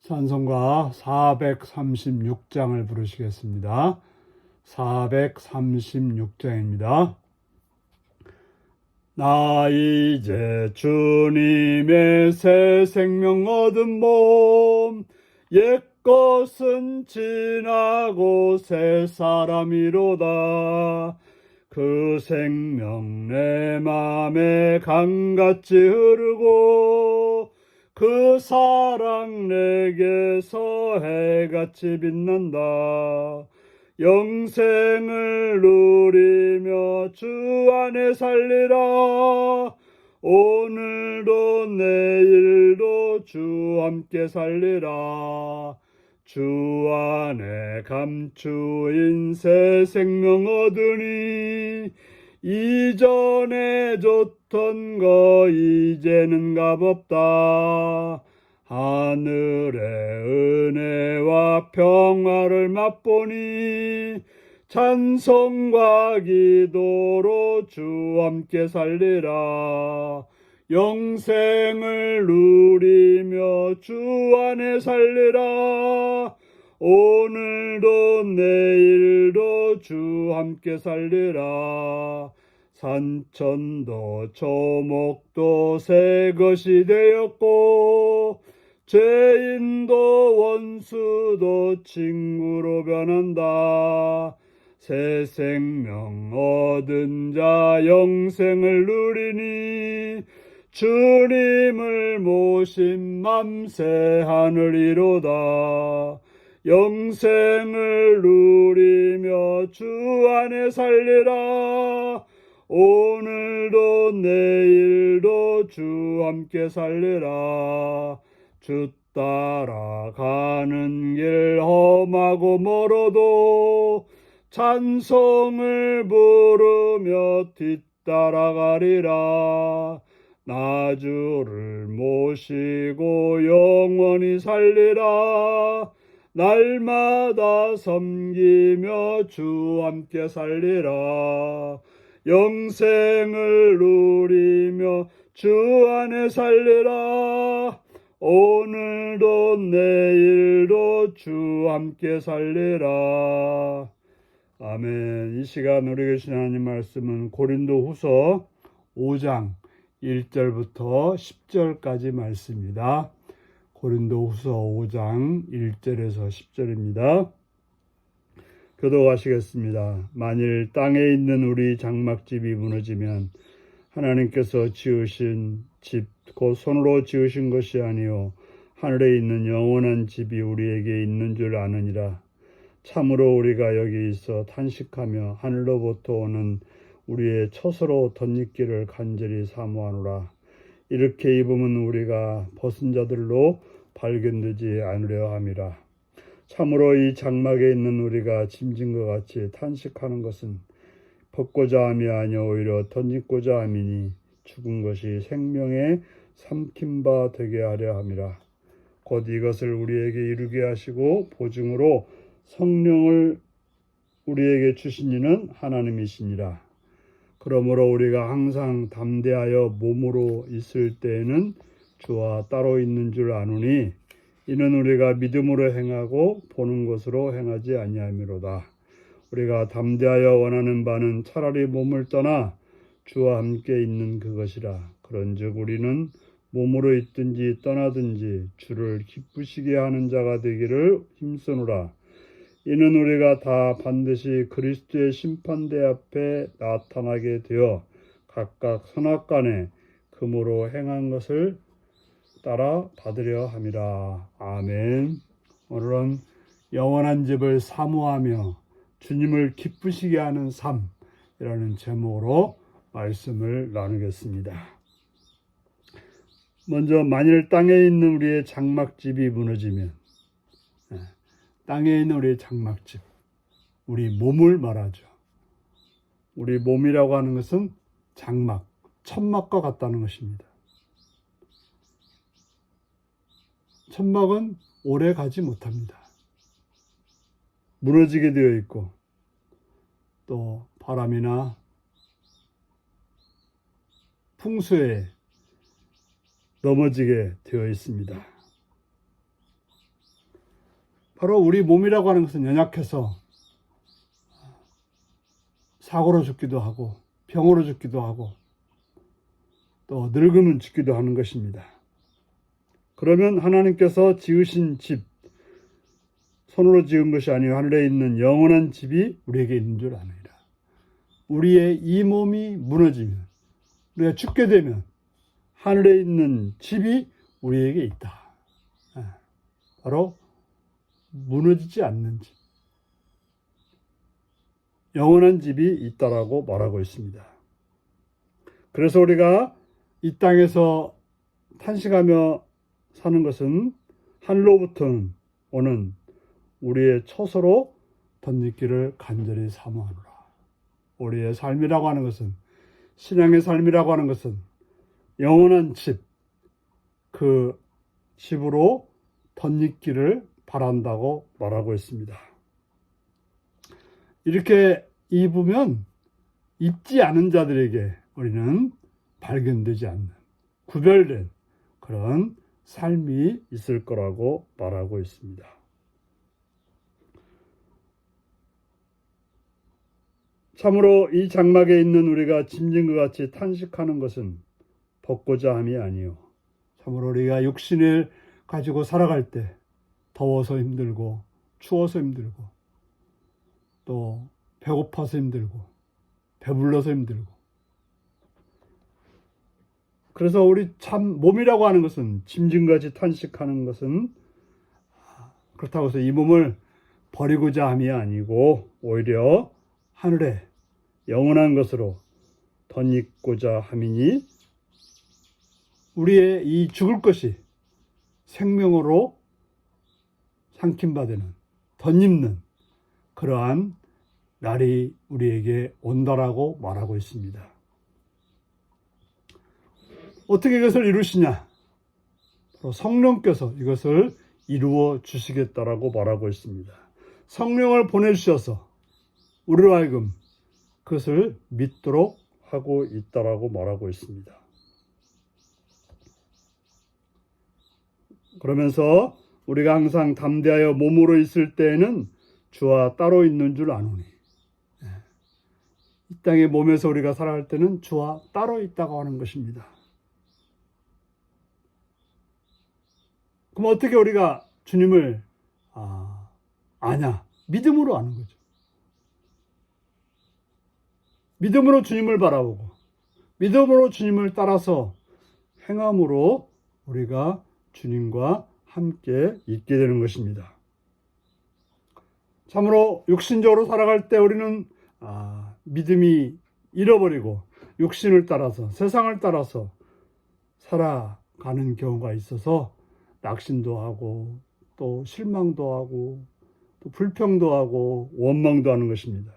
찬송가 436장을 부르시겠습니다. 436장입니다. 나 이제 주님의 새 생명 얻은 몸, 옛것은 지나고 새 사람이로다. 그 생명 내 맘에 강같이 흐르고 그 사랑 내게서 해같이 빛난다. 영생을 누리며 주 안에 살리라. 오늘도 내일도 주 함께 살리라. 주 안에 감추인 새 생명 얻으니 이전에 줬던 거 이제는 값없다. 하늘의 은혜와 평화를 맛보니 찬송과 기도로 주 함께 살리라. 영생을 누리며 주 안에 살리라. 오늘도 내일도 주 함께 살리라. 산천도 초목도 새 것이 되었고 죄인도 원수도 친구로 변한다. 새 생명 얻은 자 영생을 누리니 주님을 모신 맘새 하늘이로다. 영생을 누리며 주 안에 살리라. 오늘도 내일도 주 함께 살리라. 주 따라가는 길 험하고 멀어도 찬송을 부르며 뒤따라가리라. 나 주를 모시고 영원히 살리라. 날마다 섬기며 주 함께 살리라. 영생을 누리며 주 안에 살리라. 오늘도 내일도 주 함께 살리라. 아멘. 이 시간 우리 계신 하나님 말씀은 고린도 후서 5장 1절부터 10절까지 말씀입니다. 고린도 후서 5장 1절에서 10절입니다. 교독하시겠습니다. 만일 땅에 있는 우리 장막집이 무너지면 하나님께서 지으신 집, 곧 손으로 지으신 것이 아니요 하늘에 있는 영원한 집이 우리에게 있는 줄 아느니라. 참으로 우리가 여기 있어 탄식하며 하늘로부터 오는 우리의 처소로 덧입기를 간절히 사모하노라. 이렇게 입으면 우리가 벗은 자들로 발견되지 않으려 함이라. 참으로 이 장막에 있는 우리가 짐진 것 같이 탄식하는 것은 벗고자 함이 아니요 오히려 덧입고자 함이니 죽은 것이 생명에 삼킨 바 되게 하려 함이라. 곧 이것을 우리에게 이루게 하시고 보증으로 성령을 우리에게 주신 이는 하나님이시니라. 그러므로 우리가 항상 담대하여 몸으로 있을 때에는 주와 따로 있는 줄 아노니 이는 우리가 믿음으로 행하고 보는 것으로 행하지 아니함이로다. 우리가 담대하여 원하는 바는 차라리 몸을 떠나 주와 함께 있는 그것이라. 그런즉 우리는 몸으로 있든지 떠나든지 주를 기쁘시게 하는 자가 되기를 힘쓰노라. 이는 우리가 다 반드시 그리스도의 심판대 앞에 나타나게 되어 각각 선악간에 금으로 행한 것을 따라 받으려 함이라. 아멘. 오늘은 영원한 집을 사모하며 주님을 기쁘시게 하는 삶이라는 제목으로 말씀을 나누겠습니다. 먼저 만일 땅에 있는 우리의 장막집이 무너지면, 땅에 있는 우리의 장막집, 우리 몸을 말하죠. 우리 몸이라고 하는 것은 장막, 천막과 같다는 것입니다. 천막은 오래 가지 못합니다. 무너지게 되어 있고 또 바람이나 풍수에 넘어지게 되어 있습니다. 바로 우리 몸이라고 하는 것은 연약해서 사고로 죽기도 하고 병으로 죽기도 하고 또 늙으면 죽기도 하는 것입니다. 그러면 하나님께서 지으신 집, 손으로 지은 것이 아니요 하늘에 있는 영원한 집이 우리에게 있는 줄 아느니라. 우리의 이 몸이 무너지면, 우리가 죽게 되면 하늘에 있는 집이 우리에게 있다. 바로 무너지지 않는 집, 영원한 집이 있다라고 말하고 있습니다. 그래서 우리가 이 땅에서 탄식하며 사는 것은 하늘로부터 오는 우리의 처소로 덧입기를 간절히 사모하노라. 우리의 삶이라고 하는 것은, 신앙의 삶이라고 하는 것은 영원한 집, 그 집으로 덧입기를 바란다고 말하고 있습니다. 이렇게 입으면 입지 않은 자들에게 우리는 발견되지 않는 구별된 그런 삶이 있을 거라고 말하고 있습니다. 참으로 이 장막에 있는 우리가 짐진 것 같이 탄식하는 것은 벗고자 함이 아니요 참으로 우리가 육신을 가지고 살아갈 때 더워서 힘들고 추워서 힘들고 또 배고파서 힘들고 배불러서 힘들고, 그래서 우리 참 몸이라고 하는 것은 짐진같이 탄식하는 것은 그렇다고 해서 이 몸을 버리고자 함이 아니고 오히려 하늘에 영원한 것으로 덧입고자 함이니 우리의 이 죽을 것이 생명으로 삼킴받는 덧입는 그러한 날이 우리에게 온다라고 말하고 있습니다. 어떻게 이것을 이루시냐? 바로 성령께서 이것을 이루어 주시겠다라고 말하고 있습니다. 성령을 보내주셔서 우리로 하여금 그것을 믿도록 하고 있다라고 말하고 있습니다. 그러면서 우리가 항상 담대하여 몸으로 있을 때에는 주와 따로 있는 줄 아노니, 이 땅의 몸에서 우리가 살아갈 때는 주와 따로 있다고 하는 것입니다. 그럼 어떻게 우리가 주님을 아냐? 믿음으로 아는 거죠. 믿음으로 주님을 바라보고 믿음으로 주님을 따라서 행함으로 우리가 주님과 함께 있게 되는 것입니다. 참으로 육신적으로 살아갈 때 우리는 믿음이 잃어버리고 육신을 따라서 세상을 따라서 살아가는 경우가 있어서 낙심도 하고 또 실망도 하고 또 불평도 하고 원망도 하는 것입니다.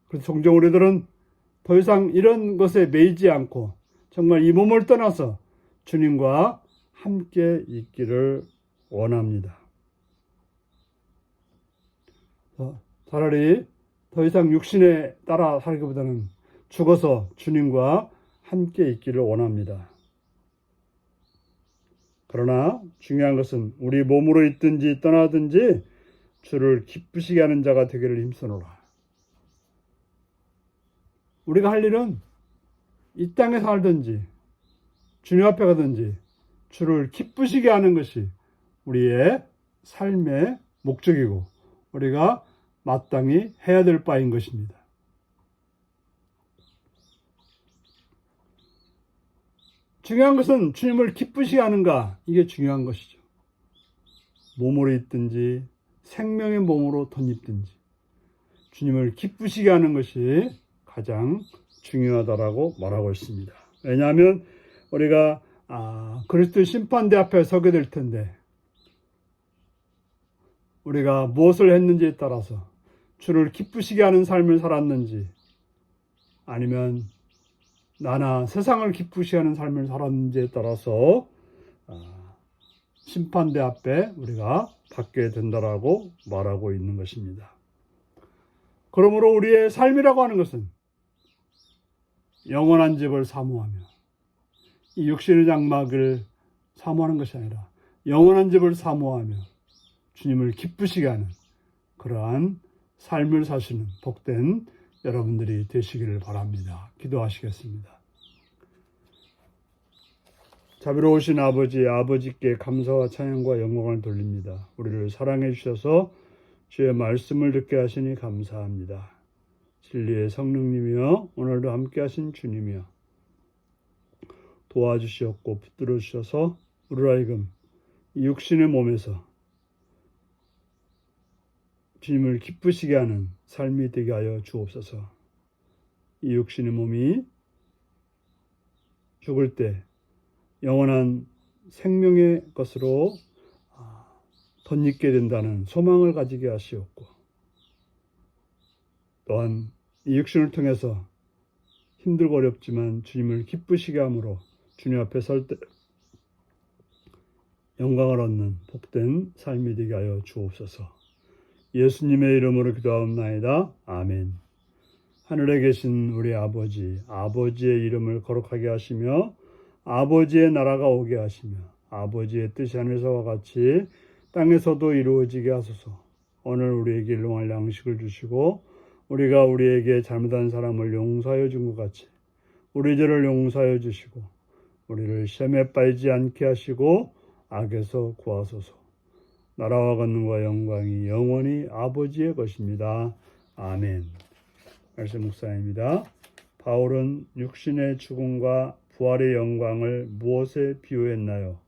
그래서 종종 우리들은 더 이상 이런 것에 매이지 않고 정말 이 몸을 떠나서 주님과 함께 있기를 원합니다. 차라리 더 이상 육신에 따라 살기보다는 죽어서 주님과 함께 있기를 원합니다. 그러나 중요한 것은 우리 몸으로 있든지 떠나든지 주를 기쁘시게 하는 자가 되기를 힘쓰노라. 우리가 할 일은 이 땅에 살든지 주님 앞에 가든지 주를 기쁘시게 하는 것이 우리의 삶의 목적이고 우리가 마땅히 해야 될 바인 것입니다. 중요한 것은 주님을 기쁘시게 하는가, 이게 중요한 것이죠. 몸으로 있든지 생명의 몸으로 덧입든지 주님을 기쁘시게 하는 것이 가장 중요하다라고 말하고 있습니다. 왜냐하면 우리가 그리스도 심판대 앞에 서게 될 텐데 우리가 무엇을 했는지에 따라서 주를 기쁘시게 하는 삶을 살았는지 아니면 나나 세상을 기쁘시게 하는 삶을 살았는지에 따라서 심판대 앞에 우리가 받게 된다라고 말하고 있는 것입니다. 그러므로 우리의 삶이라고 하는 것은 영원한 집을 사모하며 이 육신의 장막을 사모하는 것이 아니라 영원한 집을 사모하며 주님을 기쁘시게 하는 그러한 삶을 사시는 복된 여러분들이 되시기를 바랍니다. 기도하시겠습니다. 자비로우신 아버지께 감사와 찬양과 영광을 돌립니다. 우리를 사랑해 주셔서 주의 말씀을 듣게 하시니 감사합니다. 진리의 성령님이여 오늘도 함께 하신 주님이여 도와주시옵고 붙들어 주셔서 우리를 하여금 이 육신의 몸에서 주님을 기쁘시게 하는 삶이 되게 하여 주옵소서. 이 육신의 몸이 죽을 때 영원한 생명의 것으로 덧입게 된다는 소망을 가지게 하시옵고 또한 이 육신을 통해서 힘들고 어렵지만 주님을 기쁘시게 함으로 주님 앞에 설 때 영광을 얻는 복된 삶이 되게 하여 주옵소서. 예수님의 이름으로 기도하옵나이다. 아멘. 하늘에 계신 우리 아버지의 이름을 거룩하게 하시며 아버지의 나라가 오게 하시며 아버지의 뜻이 하늘에서와 같이 땅에서도 이루어지게 하소서. 오늘 우리에게 일용할 양식을 주시고 우리가 우리에게 잘못한 사람을 용서하여 준 것 같이 우리 죄를 용서하여 주시고 우리를 시험에 빠지지 않게 하시고 악에서 구하소서. 나라와 권능과 영광이 영원히 아버지의 것입니다. 아멘. 말씀 묵상입니다. 바울은 육신의 죽음과 부활의 영광을 무엇에 비유했나요?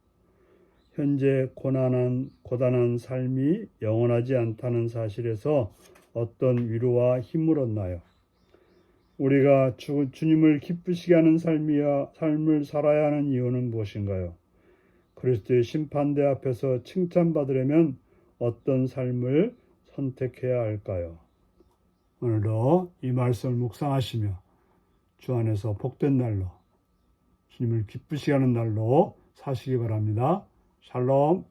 현재 고단한 삶이 영원하지 않다는 사실에서 어떤 위로와 힘을 얻나요? 우리가 주님을 기쁘시게 하는 삶을 살아야 하는 이유는 무엇인가요? 그리스도의 심판대 앞에서 칭찬받으려면 어떤 삶을 선택해야 할까요? 오늘도 이 말씀을 묵상하시며 주 안에서 복된 날로 주님을 기쁘시게 하는 날로 사시기 바랍니다. 샬롬.